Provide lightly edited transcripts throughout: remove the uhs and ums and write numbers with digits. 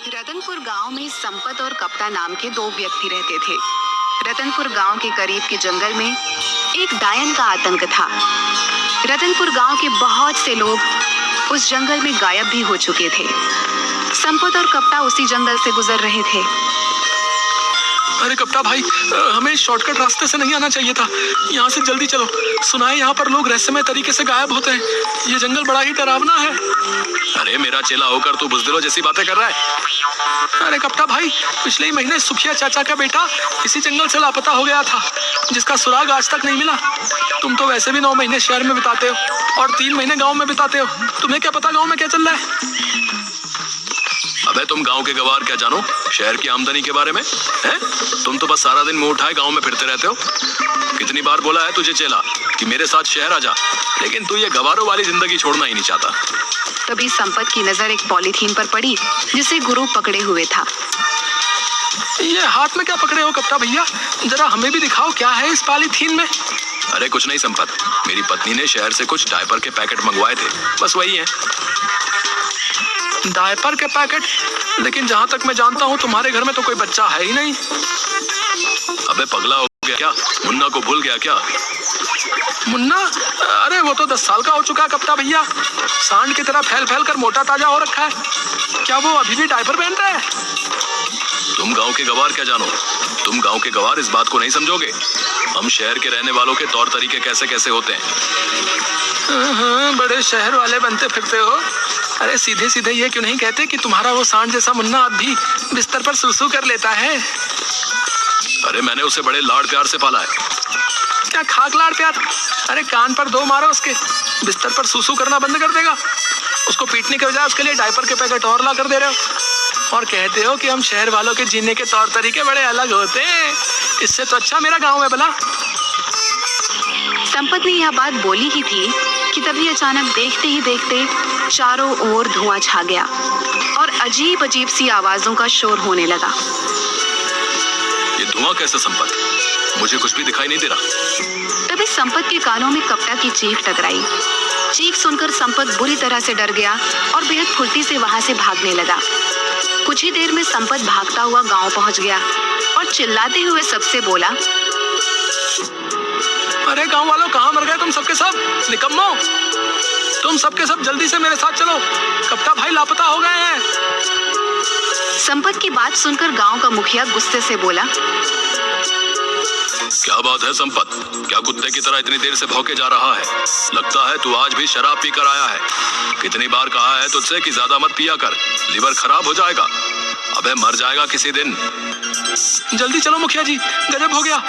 रतनपुर गांव में संपत और कप्ता नाम के दो व्यक्ति रहते थे। रतनपुर गांव के करीब के जंगल में एक डायन का आतंक था। रतनपुर गांव के बहुत से लोग उस जंगल में गायब भी हो चुके थे। संपत और कप्ता उसी जंगल से गुजर रहे थे। अरे कप्ता भाई, हमें शॉर्टकट रास्ते से नहीं आना चाहिए था। यहाँ से जल्दी चलो। सुना है यहाँ पर लोग रहस्यमय तरीके से गायब होते हैं। ये जंगल बड़ा ही डरावना है। अरे मेरा चेला होकर तू बुज़दिलों जैसी बातें कर रहा है। अरे कप्ता भाई, पिछले ही महीने सुखिया चाचा का बेटा इसी जंगल से लापता हो गया था, जिसका सुराग आज तक नहीं मिला। तुम तो वैसे भी 9 महीने शहर में बिताते हो और 3 महीने गाँव में बिताते हो। तुम्हें क्या पता गाँव में क्या चल रहा है? अबे तुम गांव के गवार क्या जानो शहर की आमदनी के बारे में? हैं? तुम तो बस सारा दिन मुंह उठाए गांव में फिरते रहते हो। कितनी बार बोला है तुझे चेला कि मेरे साथ शहर आ जा, लेकिन तू ये गवारों वाली जिंदगी छोड़ना ही नहीं चाहता। तभी संपत की नजर एक पॉलीथीन पर पड़ी जिसे गुरु पकड़े हुए था। ये हाथ में क्या पकड़े हो कप्ता भैया? जरा हमें भी दिखाओ क्या है इस पॉलीथीन में। अरे कुछ नहीं संपत, मेरी पत्नी ने शहर से कुछ डायपर के पैकेट मंगवाए थे, बस वही है। डायपर के पैकेट? लेकिन जहाँ तक मैं जानता हूँ तुम्हारे घर में तो कोई बच्चा है ही नहीं। अबे पगला हो गया क्या? मुन्ना को भूल गया क्या? मुन्ना? अरे वो तो 10 साल का हो चुका है कप्ता भैया। सांड की तरह फैल फैल कर मोटा ताजा हो रखा है। क्या वो अभी भी डायपर पहन रहा है? तुम गांव के गवार क्या जानो? तुम गांव के गवार इस बात को नहीं समझोगे। हम शहर के रहने वालों के तौर तरीके कैसे कैसे होते हैं। बड़े शहर वाले बनते फिरते हो। अरे सीधे सीधे ये क्यों नहीं कहते कि तुम्हारा वो सांड जैसा मुन्ना अब भी बिस्तर पर सुसु कर लेता है? अरे मैंने उसे बड़े लाड़ प्यार से पाला है। क्या खाक लाड़ प्यार? अरे कान पर 2 मारो उसके, बिस्तर पर सुसु करना बंद कर देगा। उसको पीटने के बजाय उसके लिए डायपर के पैकेट और ला कर दे रहे हो और कहते हो कि हम शहर वालों के जीने के तौर तरीके बड़े अलग होते हैं। इससे तो अच्छा मेरा गाँव है भला। संपत ने यह बात बोली ही थी कि तभी अचानक देखते ही देखते चारों ओर धुआं छा गया और अजीब अजीब सी आवाजों का शोर होने लगा। ये धुआं कैसे संपत? मुझे कुछ भी दिखाई नहीं दे रहा। तभी संपत के कानों में कप्ता की चीख टकराई। चीख सुनकर संपत बुरी तरह से डर गया और बेहद फुर्ती से वहां से भागने लगा। कुछ ही देर में संपत भागता हुआ गांव पहुंच गया और चिल्लाते हुए सबसे बोला, अरे गांव वालों, कहाँ मर गए तुम सबके सब? निकम्मो, तुम सबके सब जल्दी से मेरे साथ चलो, कप्ता भाई लापता हो गए हैं। संपत की बात सुनकर गांव का मुखिया गुस्से से बोला, क्या बात है संपत? क्या कुत्ते की तरह इतनी देर से भौंके जा रहा है? लगता है तू आज भी शराब पीकर आया है। कितनी बार कहा है तुझसे कि ज्यादा मत पिया कर, लिवर खराब हो जाएगा। अबे मर जाएगा किसी दिन। जल्दी चलो मुखिया जी, गजब हो गया।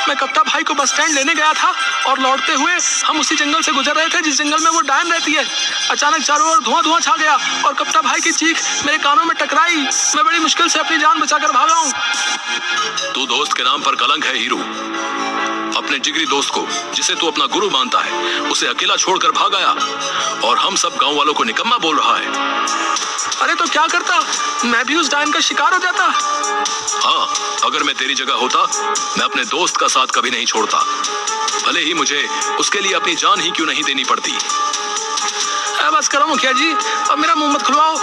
मैं कप्ता भाई को बस स्टैंड लेने गया था और लौटते हुए हम उसी जंगल से गुजर रहे थे जिस जंगल में वो डायन रहती है। अचानक चारों ओर धुआं धुआं छा गया और कप्ता भाई की चीख मेरे कानों में टकराई। मैं बड़ी मुश्किल से अपनी जान बचाकर भागा हूँ। तू दोस्त के नाम पर कलंक है हीरू। अपने जिगरी दोस्त को, जिसे तू अपना गुरु मानता है, उसे अकेला छोड़कर भाग आया और हम सब गांव वालों को निकम्मा बोल रहा है। अरे तो क्या करता? मैं भी उस डायन का शिकार हो जाता। हाँ, अगर मैं तेरी जगह होता, मैं अपने दोस्त का साथ कभी नहीं छोड़ता, भले ही मुझे उसके लिए अपनी जान ही क्यों नहीं देनी पड़ती। बस करो मुखिया जी, अब मेरा मुंह मत खुलवाओ।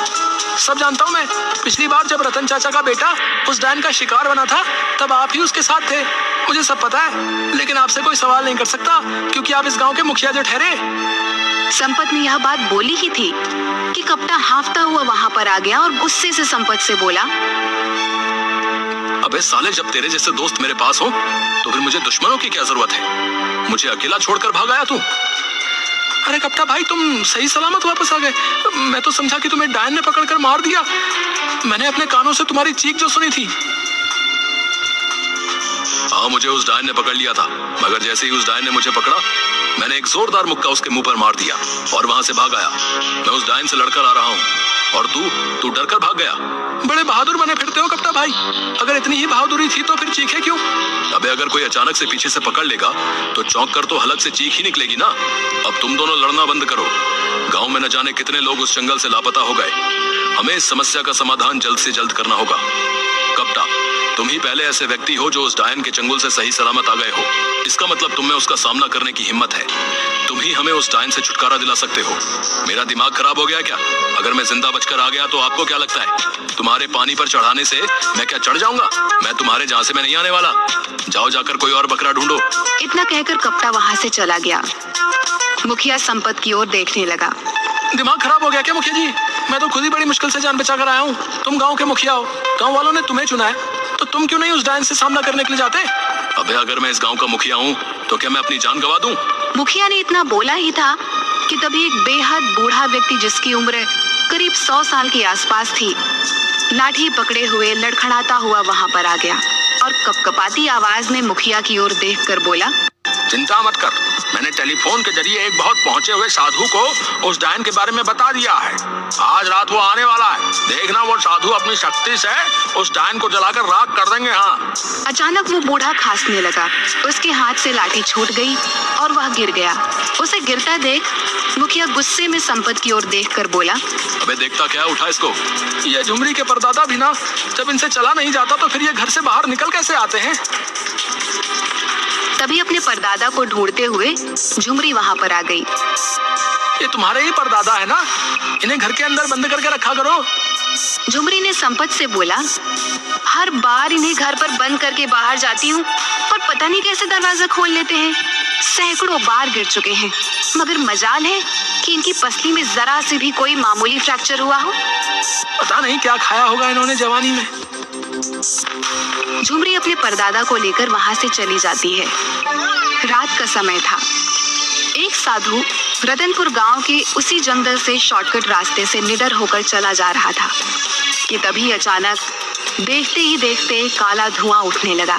सब जानता हूँ मैं। पिछली बार जब रतन चाचा का बेटा उस डायन का शिकार बना था, तब आप ही उसके साथ थे। मुझे सब पता है, लेकिन आपसे कोई सवाल नहीं कर सकता क्योंकि आप इस गांव के मुखिया जो ठहरे। संपत ने यह बात बोली ही थी कि कप्ता हांफता हुआ वहां पर आ गया और गुस्से से संपत से बोला, अबे साले, जब तेरे जैसे दोस्त मेरे पास हो तो फिर मुझे दुश्मनों की क्या जरूरत है? मुझे अकेला छोड़कर भाग आया तू। अरे कप्ता भाई, तुम सही सलामत वापस आ गए। मैं तो समझा कि तुम्हें डायन ने पकड़कर मार दिया। मैंने अपने कानों से तुम्हारी चीख जो सुनी थी। हाँ, मुझे उस डायन ने पकड़ लिया था, मगर जैसे ही उस डायन ने मुझे पकड़ा, मैंने एक जोरदार मुक्का उसके मुंह पर मार दिया और वहां से भाग आया। मैं उस डायन से लड़कर आ रहा हूँ और तू डरकर भाग गया। बड़े बहादुर बने फिरते हो कप्ता भाई। अगर इतनी ही बहादुरी थी तो फिर चीखे क्यों? अबे अगर कोई अचानक से पीछे से पकड़ लेगा तो चौंक कर तो हलक से चीख ही निकलेगी ना। अब तुम दोनों लड़ना बंद करो। गांव में न जाने कितने लोग उस जंगल से लापता हो गए। हमें इस समस्या का समाधान जल्द से जल्द करना होगा। कप्ता, तुम ही पहले ऐसे व्यक्ति हो जो उस डायन के चंगुल से सही सलामत आ गए हो। इसका मतलब तुम में उसका सामना करने की हिम्मत है। तुम ही हमें उस डायन से छुटकारा दिला सकते हो। मेरा दिमाग खराब हो गया क्या? अगर मैं जिंदा बचकर आ गया तो आपको क्या लगता है तुम्हारे पानी पर चढ़ाने से मैं क्या चढ़ जाऊंगा? मैं तुम्हारे झांसे में नहीं आने वाला। जाओ जाकर कोई और बकरा ढूंढो। इतना कहकर कप्ता वहां से चला गया। मुखिया संपत की ओर देखने लगा। दिमाग खराब हो गया क्या मुखिया जी? मैं तो खुद ही बड़ी मुश्किल से जान बचा कर आया हूँ। तुम गांव के मुखिया हो, गांव वालों ने तुम्हें चुना है, तो तुम क्यों नहीं उस डायन से सामना करने के लिए जाते? अबे अगर मैं इस गांव का मुखिया हूँ तो क्या मैं अपनी जान गवा दूं? मुखिया ने इतना बोला ही था कि तभी एक बेहद बूढ़ा व्यक्ति जिसकी उम्र करीब 100 साल के आसपास थी, लाठी पकड़े हुए लड़खड़ाता हुआ वहां पर आ गया और कपकपाती आवाज में मुखिया की ओर देखकर बोला, चिंता मत कर, मैंने टेलीफोन के जरिए एक बहुत पहुंचे हुए साधु को उस डायन के बारे में बता दिया है। आज रात वो आने वाला है। देखना वो साधु अपनी शक्ति से उस डायन को जलाकर राख कर देंगे। हाँ। अचानक वो बूढ़ा खांसने लगा। उसके हाथ से लाठी छूट गई और वह गिर गया। उसे गिरता देख मुखिया गुस्से में संपत की ओर देखकर बोला, अबे देखता क्या, उठा इसको। ये झुमरी के परदादा भी ना, जब इनसे चला नहीं जाता तो फिर ये घर से बाहर निकल कैसे आते हैं? तभी अपने परदादा को ढूंढते हुए झुमरी वहां पर आ गई। ये तुम्हारे ही परदादा है ना? इन्हें घर के अंदर बंद करके रखा करो। झुमरी ने संपत से बोला, हर बार इन्हें घर पर बंद करके बाहर जाती हूँ और पता नहीं कैसे दरवाजा खोल लेते हैं। सैकड़ों बार गिर चुके हैं, मगर मजाल है कि इनकी पसली में जरा से भी कोई मामूली फ्रैक्चर हुआ हो। पता नहीं क्या खाया होगा इन्होंने जवानी में। झुमरी अपने परदादा को लेकर वहां से चली जाती है। रात का समय था। एक साधु रतनपुर गांव के उसी जंगल से शॉर्टकट रास्ते से निडर होकर चला जा रहा था कि तभी अचानक देखते ही देखते काला धुआं उठने लगा।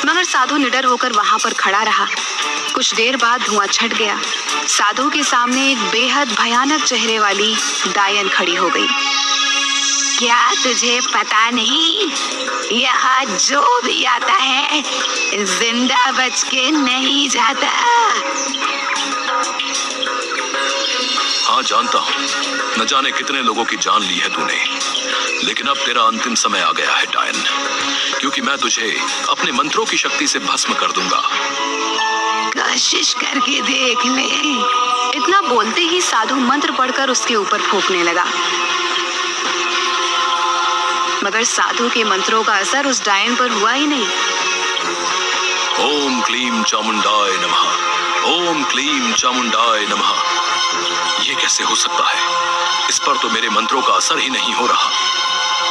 मगर साधु निडर होकर वहां पर खड़ा रहा। कुछ देर बाद धुआं छट गया। साधु के सामने एक बेहद भयानक चेहरे वाली डायन खड़ी हो गई। क्या तुझे पता नहीं, यहाँ जो भी आता है जिंदा बच के नहीं जाता। हाँ जानता हूँ, न जाने कितने लोगों की जान ली है तूने, लेकिन अब तेरा अंतिम समय आ गया है डायन, क्योंकि मैं तुझे अपने मंत्रों की शक्ति से भस्म कर दूंगा। कोशिश करके देख ले। इतना बोलते ही साधु मंत्र पढ़कर उसके ऊपर फूंकने लगा। मगर साधु के मंत्रों का असर उस डायन पर हुआ ही नहीं। ओम क्लीम चामुंडाय नमः, ओम क्लीम चामुंडाय नमः। ये कैसे हो सकता है? इस पर तो मेरे मंत्रों का असर ही नहीं हो रहा।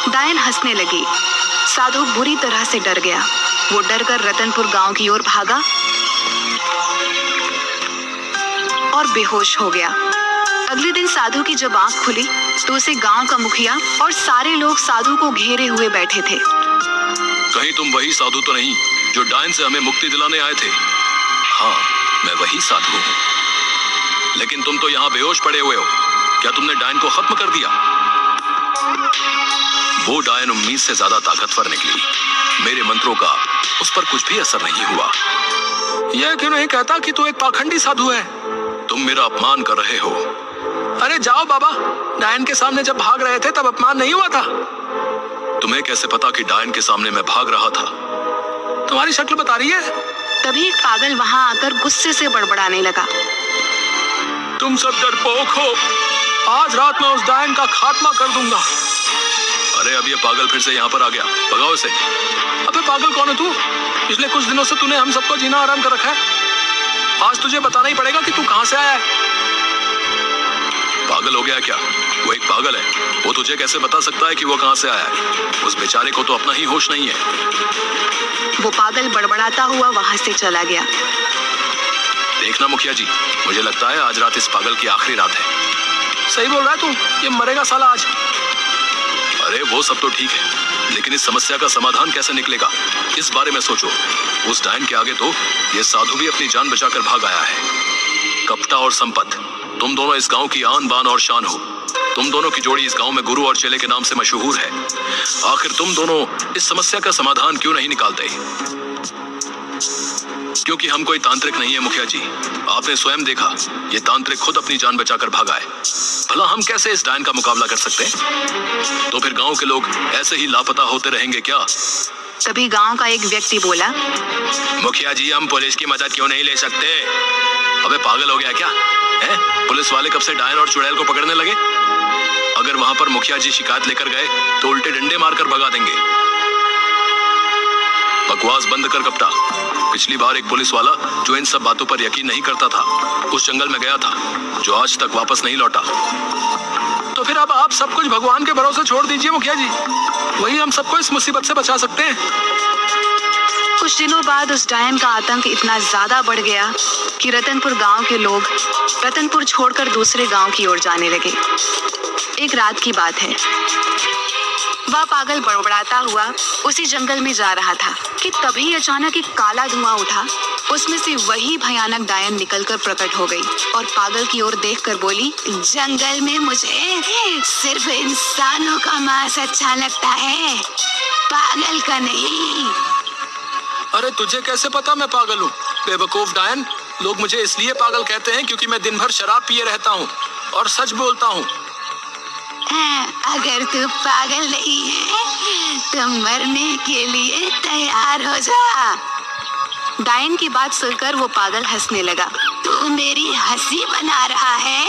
डायन हंसने लगी। साधु बुरी तरह से डर गया। वो डर कर रतनपुर गांव की ओर भागा और बेहोश हो गया। अगले दिन साधु की जब आंख खुली तो उसे गांव का मुखिया और सारे लोग साधु को घेरे हुए बैठे थे। कहीं तुम वही साधु तो नहीं जो डायन से हमें मुक्ति दिलाने आए थे? हाँ, मैं वही साधु हूँ। लेकिन तुम तो यहाँ बेहोश पड़े हुए हो। क्या तुमने डायन को खत्म कर दिया? वो डायन उम्मीद से ज्यादा ताकतवर निकली। मेरे मंत्रों का उस पर कुछ भी असर नहीं हुआ। यह क्यों नहीं कहता कि तू एक पाखंडी साधु है? तुम मेरा अपमान कर रहे हो। अरे जाओ बाबा, डायन के सामने जब भाग रहे थे तब अपमान नहीं हुआ था? तुम्हें कैसे पता कि डायन के सामने मैं भाग रहा था? तुम्हारी शक्ल बता रही है। तभी एक पागल वहां आकर गुस्से से बड़बड़ाने लगा। तुम सब डरपोक हो। आज रात मैं उस डायन का खात्मा कर दूंगा। अरे अब ये पागल फिर से यहाँ पर आ गया, भगाओ इसे। अबे पागल कौन है तू? पिछले कुछ दिनों से तूने हम सबको जीना आराम कर रखा है। आज तुझे बताना ही पड़ेगा कि तू कहां से आया है। पागल हो गया क्या? वो एक पागल है, वो तुझे कैसे बता सकता है कि वो कहां से आया है? उस बेचारे को तो अपना ही होश नहीं है। वो पागल बड़बड़ाता हुआ वहां से चला गया। देखना मुखिया जी, मुझे लगता है आज रात इस पागल की आखिरी रात है। सही बोल रहा है तू, ये मरेगा साला आज। अरे वो सब तो ठीक है, लेकिन इस समस्या का समाधान कैसे निकलेगा, इस बारे में सोचो। उस डायन के आगे तो ये साधु भी अपनी जान बचाकर भाग आया है। कपटा और संपत, तुम दोनों इस गांव की आन बान और शान हो। तुम दोनों की जोड़ी इस गांव में गुरु और चेले के नाम से मशहूर है। आखिर तुम दोनों इस समस्या का समाधान क्यों नहीं निकालते? क्योंकि हम कोई तांत्रिक नहीं है मुखिया जी। आपने स्वयं देखा, ये तांत्रिक खुद अपनी जान बचाकर भागा है। भला हम कैसे इस डायन का मुकाबला कर सकते हैं? तो फिर गांव के लोग ऐसे ही लापता होते रहेंगे क्या? तभी गांव का एक व्यक्ति बोला, मुखिया जी, हम पुलिस की मदद क्यों नहीं ले सकते? अबे पागल हो गया क्या है? पुलिस वाले कब से डायन और चुड़ैल को पकड़ने लगे? अगर वहां पर मुखिया जी शिकायत लेकर गए तो उल्टे डंडे मारकर भगा देंगे। बकवास बंद कर कप्ता। पिछली बार एक पुलिस वाला जो इन सब बातों पर यकीन नहीं करता था उस जंगल में गया था, जो आज तक वापस नहीं लौटा। तो फिर अब आप सब कुछ भगवान के भरोसे छोड़ दीजिए मुखिया जी, वही हम सबको इस मुसीबत से बचा सकते हैं। कुछ दिनों बाद उस डायन का आतंक इतना ज्यादा बढ़ गया कि रतनपुर गांव के लोग रतनपुर छोड़कर दूसरे गांव की ओर जाने लगे। एक रात की बात है, वह पागल बड़बड़ाता हुआ उसी जंगल में जा रहा था कि तभी अचानक एक काला धुआं उठा। उसमें से वही भयानक डायन निकलकर प्रकट हो गई और पागल की ओर देखकर बोली, जंगल में मुझे सिर्फ इंसानों का मांस अच्छा लगता है, पागल का नहीं। अरे तुझे कैसे पता मैं पागल हूँ? बेवकूफ डायन, लोग मुझे इसलिए पागल कहते हैं क्योंकि मैं दिन भर शराब पिए रहता हूँ और सच बोलता हूँ। अगर तू पागल नहीं है तो मरने के लिए तैयार हो जा। डायन की बात सुनकर वो पागल हंसने लगा। तू मेरी हंसी बना रहा है?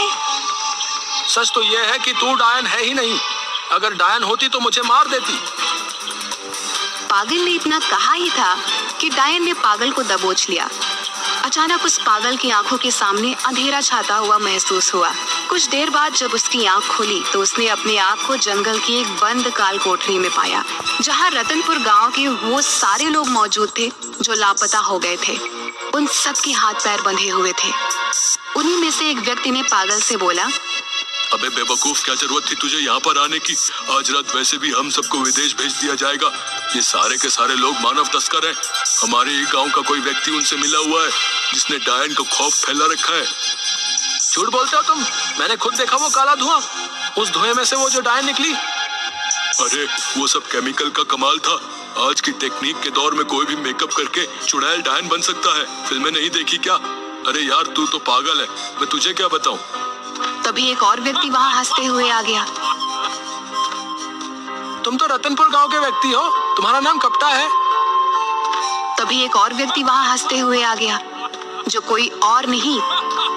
सच तो ये है कि तू डायन है ही नहीं। अगर डायन होती तो मुझे मार देती। पागल ने इतना कहा ही था कि डायन ने पागल को दबोच लिया। अचानक उस पागल की आंखों के सामने अंधेरा छाता हुआ महसूस हुआ। कुछ देर बाद जब उसकी आंख खुली तो उसने अपने आप को जंगल की एक बंद काल कोठरी में पाया, जहां रतनपुर गांव के वो सारे लोग मौजूद थे जो लापता हो गए थे। उन सब के हाथ पैर बंधे हुए थे। उन्हीं में से एक व्यक्ति ने पागल से बोला, अबे बेवकूफ, क्या जरूरत थी तुझे यहाँ पर आने की? आज रात वैसे भी हम सबको विदेश भेज दिया जाएगा। ये सारे के सारे लोग मानव तस्कर हैं। हमारे ही गांव का कोई व्यक्ति उनसे मिला हुआ है जिसने डायन का खौफ फैला रखा है। झूठ बोलते हो तुम, मैंने खुद देखा वो काला धुआं। उस धुएं में से वो जो डायन निकली। अरे वो सब केमिकल का कमाल था। आज की टेक्निक के दौर में कोई भी मेकअप करके चुड़ैल डायन बन सकता है। फिल्में नहीं देखी क्या? अरे यार तू तो पागल है, मैं तुझे क्या बताऊं। तभी एक और व्यक्ति वहां हंसते हुए आ गया। तुम तो रतनपुर गांव के व्यक्ति हो, तुम्हारा नाम कप्ता है। तभी एक और व्यक्ति वहां हंसते हुए आ गया, जो कोई और नहीं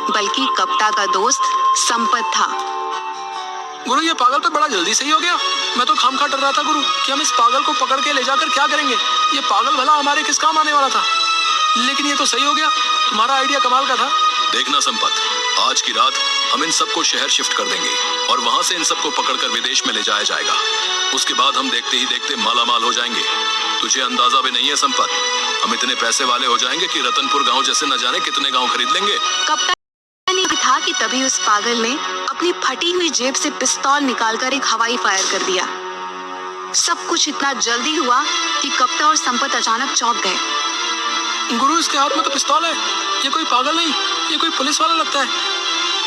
बल्कि कप्ता का दोस्त संपत था। गुरु, ये पागल तो बड़ा जल्दी सही हो गया। मैं तो खामखा डर रहा था गुरु कि हम इस पागल को पकड़ के ले जाकर क्या करेंगे। ये पागल भला हमारे किस काम आने वाला था, लेकिन ये तो सही हो गया। तुम्हारा आइडिया कमाल का था। देखना संपत, आज की रात हम इन सबको शहर शिफ्ट कर देंगे और वहां से इन सबको पकड़कर विदेश में ले जाया जाएगा। उसके बाद हम देखते ही देखते मालामाल हो जाएंगे। तुझे अंदाजा भी नहीं है संपत, हम इतने पैसे वाले हो जाएंगे कि रतनपुर गांव जैसे न जाने कितने गांव खरीद लेंगे। कप्ता ने भी था कि तभी उस पागल ने अपनी फटी हुई जेब से पिस्तौल निकालकर एक हवाई फायर कर दिया। सब कुछ इतना जल्दी हुआ कि कप्ता और संपत अचानक चौंक गए। गुरु, इसके हाथ में तो पिस्तौल है। ये कोई पागल नहीं, ये कोई पुलिस वाला लगता है।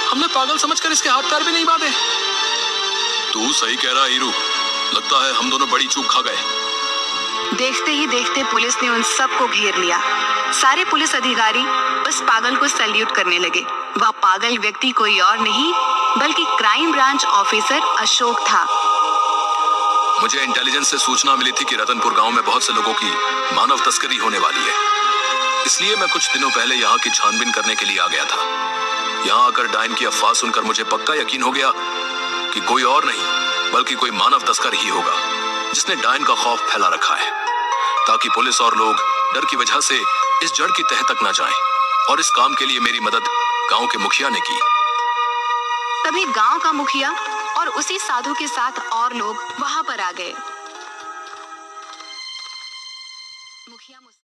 हमने पागल समझकर इसके हाथ पैर भी नहीं बांधे। तू सही कह रहा हीरू, लगता है हम दोनों बड़ी चूक खा गए। देखते ही देखते पुलिस ने उन सबको घेर लिया। सारे पुलिस अधिकारी उस पागल को सैल्यूट करने लगे। वह पागल व्यक्ति कोई और नहीं बल्कि क्राइम ब्रांच ऑफिसर अशोक था। मुझे इंटेलिजेंस से सूचना मिली थी कि रतनपुर गांव में बहुत से लोगों की मानव तस्करी होने वाली है, इसलिए मैं कुछ दिनों पहले यहाँ की छानबीन करने के लिए आ गया था। यहाँ आकर डायन की अफवाह सुनकर मुझे पक्का यकीन हो गया कि कोई और नहीं बल्कि कोई मानव तस्कर ही होगा जिसने डायन का खौफ फैला रखा है, ताकि पुलिस और लोग डर की वजह से इस जड़ की तह तक न जाएं। और इस काम के लिए मेरी मदद गांव के मुखिया ने की। तभी गांव का मुखिया और उसी साधु के साथ और लोग वहां पर आ गए। मुखिया